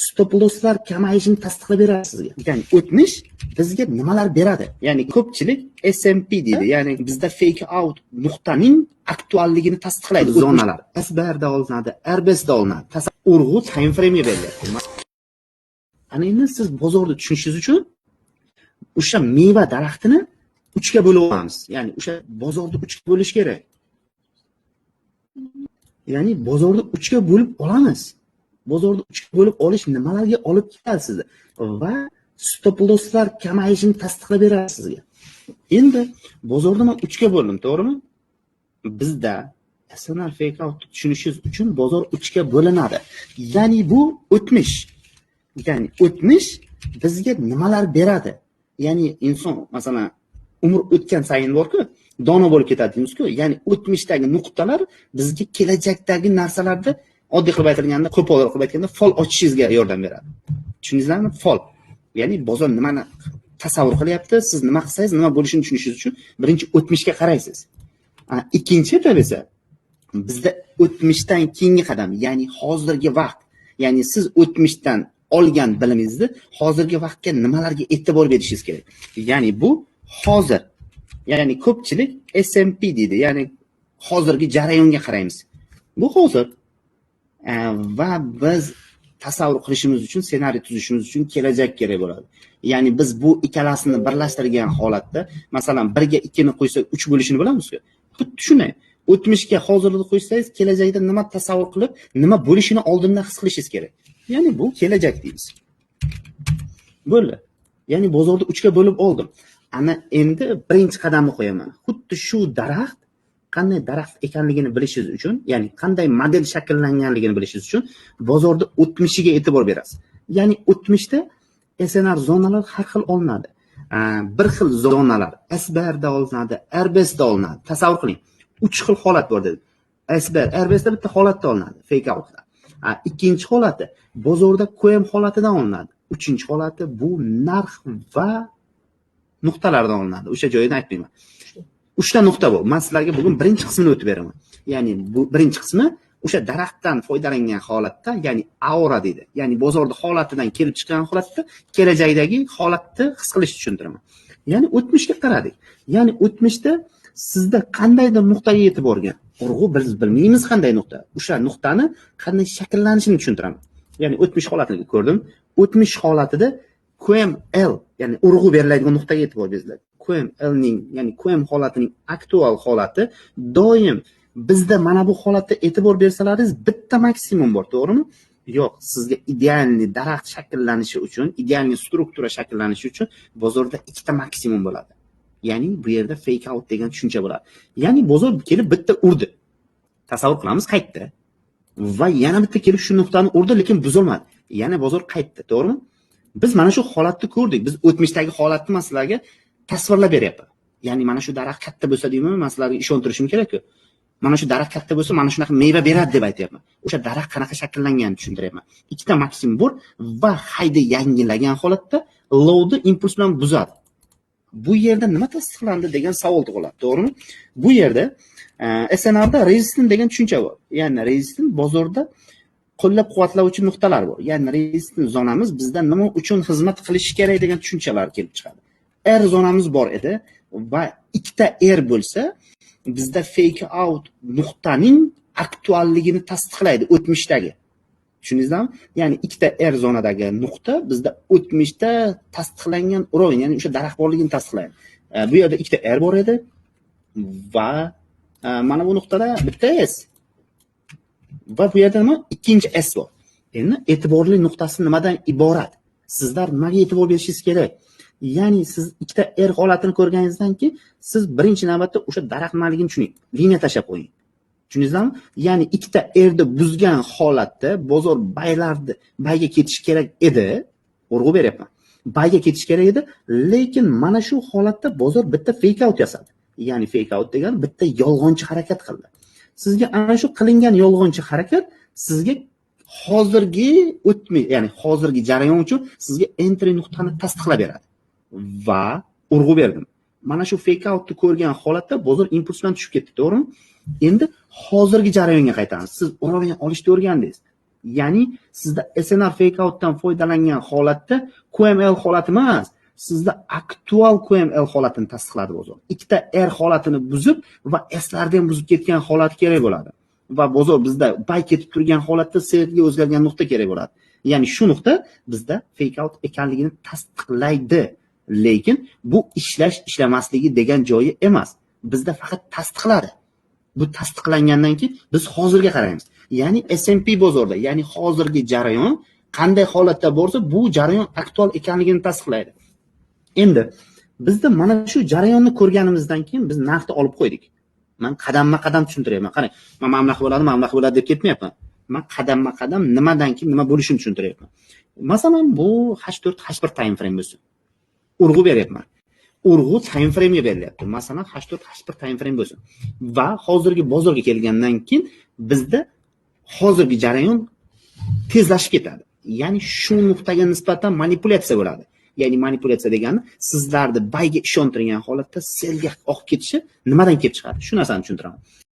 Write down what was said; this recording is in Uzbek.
stop losslar kamayishini tasdiqlab beradi sizga. Ya'ni o'tmish bizga nimalar beradi? Ya'ni ko'pchilik SMP deydi. Ya'ni bizda fake out nuqtaning aktualligini tasdiqlaydi zonalar. SBRda olinadi, RBSda olinadi. Urg'u time frame'ga berilyapti. Ana endi siz bozorni tushunishingiz uchun o'sha meva daraxtini 3 ga bo'lib olamiz. Ya'ni o'sha bozorni 3 ga bo'lish kerak. Ya'ni bozorni 3 ga bo'lib olamiz. Bozorni 3 ga bo'lib olish nimalarga olib keladi sizni? Va stop losslar kamayishini tasdiqlab beradi sizga. Endi bozorni men 3 ga bo'ldim, to'g'rimi? Bizda SNR fake out tushunishingiz uchun bozor 3 ga bo'linadi. Ya'ni bu o'tmish. Ya'ni o'tmish bizga nimalar beradi? Ya'ni inson masalan umr o'tgan sayin borku, dono bo'lib ketadi deymiz-ku. Ya'ni o'tmishdagi nuqtalar bizga kelajakdagi narsalarda oddiy qilib aytilganda, qo'pol qilib aytganda fol ochishingizga yordam beradi. Tushundingizmi? Fol. Ya'ni bozor nimani tasavvur qilyapti, siz nima qilsangiz nima bo'lishini tushunishingiz uchun birinchi o'tmishga qaraysiz. Ikkinchi esa bizda o'tmishdan keyingi qadam, ya'ni hozirgi vaqt. Ya'ni siz o'tmishdan olgan bilimingizni hozirgi vaqtga nimalarga e'tibor berishingiz kerak. Ya'ni bu hozir. Ya'ni ko'pchilik SMP deydi. Ya'ni hozirgi jarayonga qaraymiz. Bu hozir. Va biz tasavvur qilishimiz uchun, ssenariy tuzishimiz uchun kelajak kerak bo'ladi. Ya'ni biz bu ikkalasini birlashtirgan holatda, masalan 1 ga 2 ni qo'ysak 3 bo'lishini bilamizku. Xuddi shunday. O'tmishga hozirni qo'ysangiz, kelajakda nima tasavvur qilib, nima bo'lishini oldindan his qilishingiz kerak. Ya'ni bu kelajak deymiz. Bo'ldi. Ya'ni bozorni 3 ga bo'lib oldim. Ana endi birinchi qadamni qo'yaman. Xuddi shu daraxt qanday daraxt ekanligini bilishingiz uchun, ya'ni qanday model shakllanganligini bilishingiz uchun bozorda o'tmishiga e'tibor berasiz. Ya'ni o'tmishda SNR zonalar har xil olinadi. Bir xil zonalar SBRda olinadi, RBSda olinadi. Tasavvur qiling. 3 xil holat bor dedik. SBR, RBSda bitta holatda olinadi, fake outda. Ikkinchi holati bozorda QM holatidan olinadi. Uchinchi holati bu narx va nuqtalardan olinadi. O'sha joyini aytmayman. 3 ta nuqta bu. Men sizlarga bugun birinchi qismini o'tib beraman. Ya'ni bu birinchi qismi o'sha daraxtdan foydalangan holatda, ya'ni aura deydi. Ya'ni bozorda holatidan kelib chiqqan holatda kelajakdagi holatni his qilishni tushuntiraman. Ya'ni o'tmishga qaradik. Ya'ni o'tmishda sizda qandaydir nuqtaga yetib borgan. Urg'u biz bilmaymiz qanday nuqta. O'sha nuqtani qanday shakllanishini tushuntiraman. Ya'ni o'tmish holatini ko'rdim. O'tmish holatida QML, ya'ni urg'u beriladigan nuqtaga e'tibor beringlar. QML ning, ya'ni QM holatining aktual holati doim bizda mana bu holatda e'tibor bersalaringiz bitta maksimum bor, to'g'rimi? Yo'q, sizga idealni daraxt shakllanishi uchun, idealni struktura shakllanishi uchun bozorda ikkita maksimum bo'ladi. Ya'ni bu yerda fake out degan tushuncha bo'ladi. Ya'ni bozor kelib bitta urdi. Tasavvur qilamiz, qaytdi. Va yana bitta kelib shu nuqtani urdi, lekin buzilmadi. Yana bozor qaytdi, to'g'rimi? Biz mana shu holatni ko'rdik. Biz o'tmishdagi holatni sizlarga tasvirlab beryapman. Ya'ni mana shu daraxt katta bo'lsa deyman, men sizlarga ishontirishim kerak-ku. Mana shu daraxt katta bo'lsa, mana shunaqa meva beradi deb aytyapman. O'sha daraxt qanaqa shakllanganini tushuntiryapman. Ikkita maksimum bor va hayda yangilagan holatda low'ni impuls bilan buzadi. Bu yerda nima tasdiqlandi degan savol tug'iladi, to'g'rimi? Bu yerda SNRda resistance degan tushuncha bor. Ya'ni resistance bozorda qo'llab-quvvatlovchi nuqtalar bor. Ya'ni resistance zonamiz bizda nima uchun xizmat qilishi kerak degan tushunchalar kelib chiqadi. R zonamiz bor edi va ikkita R bo'lsa, bizda fake out nuqtaning aktualligini tasdiqlaydi o'tmishdagi. Tushundingizmi? Ya'ni ikkita R zonadagi nuqta bizda o'tmishda tasdiqlangan urovin, ya'ni o'sha daraxt borligini tasdiqlaydi. Bu yerda ikkita R bor edi va mana bu nuqtada bitta S. Va bu yerda nima? Ikkinchi S bor. Endi e'tiborli nuqtasi nimadan iborat? Sizlar nimaga e'tibor berishingiz kerak? Ya'ni siz ikkita R holatini ko'rganingizdan keyin siz birinchi navbatda o'sha daraxt nimaligini tushuning. Liniya tashab qo'ying. Tushundingizmi? Ya'ni ikkita R'ni buzgan holatda bozor bayga ketish kerak edi. Urg'u beryapman. Bayga ketish kerak edi, lekin mana shu holatda bozor bitta fake out yasadi. Ya'ni fake out degani bitta yolg'onchi harakat qildi. Sizga ana shu qilingan yolg'onchi harakat sizga hozirgi o'tmi, ya'ni hozirgi jarayon uchun sizga entry nuqtani tasdiqlab beradi. Va urg'u berdim. Mana shu fake outni ko'rgan holatda bozor impuls bilan tushib ketdi, to'g'rimi? Endi hozirgi jarayonga qaytamiz. Siz urovni olishni o'rgandingiz. Ya'ni sizda SNR fake outdan foydalangan holatda QML holati emas, sizda aktual QML holatini tasdiqladi bozor. Ikkita R holatini buzib va S'larni ham buzib ketgan holat kerak bo'ladi. Va bozor bizda buy ketib turgan holatda sellga o'zgargan nuqta kerak bo'ladi. Ya'ni shu nuqta bizda fake out ekanligini tasdiqlaydi. Lekin bu ishlamasligi degan joyi emas. Bizda faqat tasdiqladi. Bu tasdiqlangandan keyin biz hozirga qaraymiz. Ya'ni S&P bozorda, ya'ni hozirgi jarayon qanday holatda bo'lsa, bu jarayon aktual ekanligini tasdiqlaydi. Endi bizda mana shu jarayonni ko'rganimizdan keyin biz narxni olib qo'ydik. Men qadamma-qadam tushuntiryapman. Qarang, men mamlakat bo'ladi deb ketmayapman. Men qadamma-qadam nimadan keyin nima bo'lishini tushuntiryapman. Masalan, bu H4, H1 time frame bo'lsin. Urg'u beryapman. Urg'u time frame ga berilyapti. Masalan, H4, H1 time frame bo'lsin. Va hozirgi bozorga kelgandan keyin bizda hozirgi jarayon tezlashib ketadi. Ya'ni shu nuqtaga nisbatan manipulyatsiya bo'ladi. Ya'ni manipulyatsiya degani sizlarni bayga ishontirgan holatda selga oqib ketishi nimadan kelib chiqadi? Shu narsani tushuntiraman.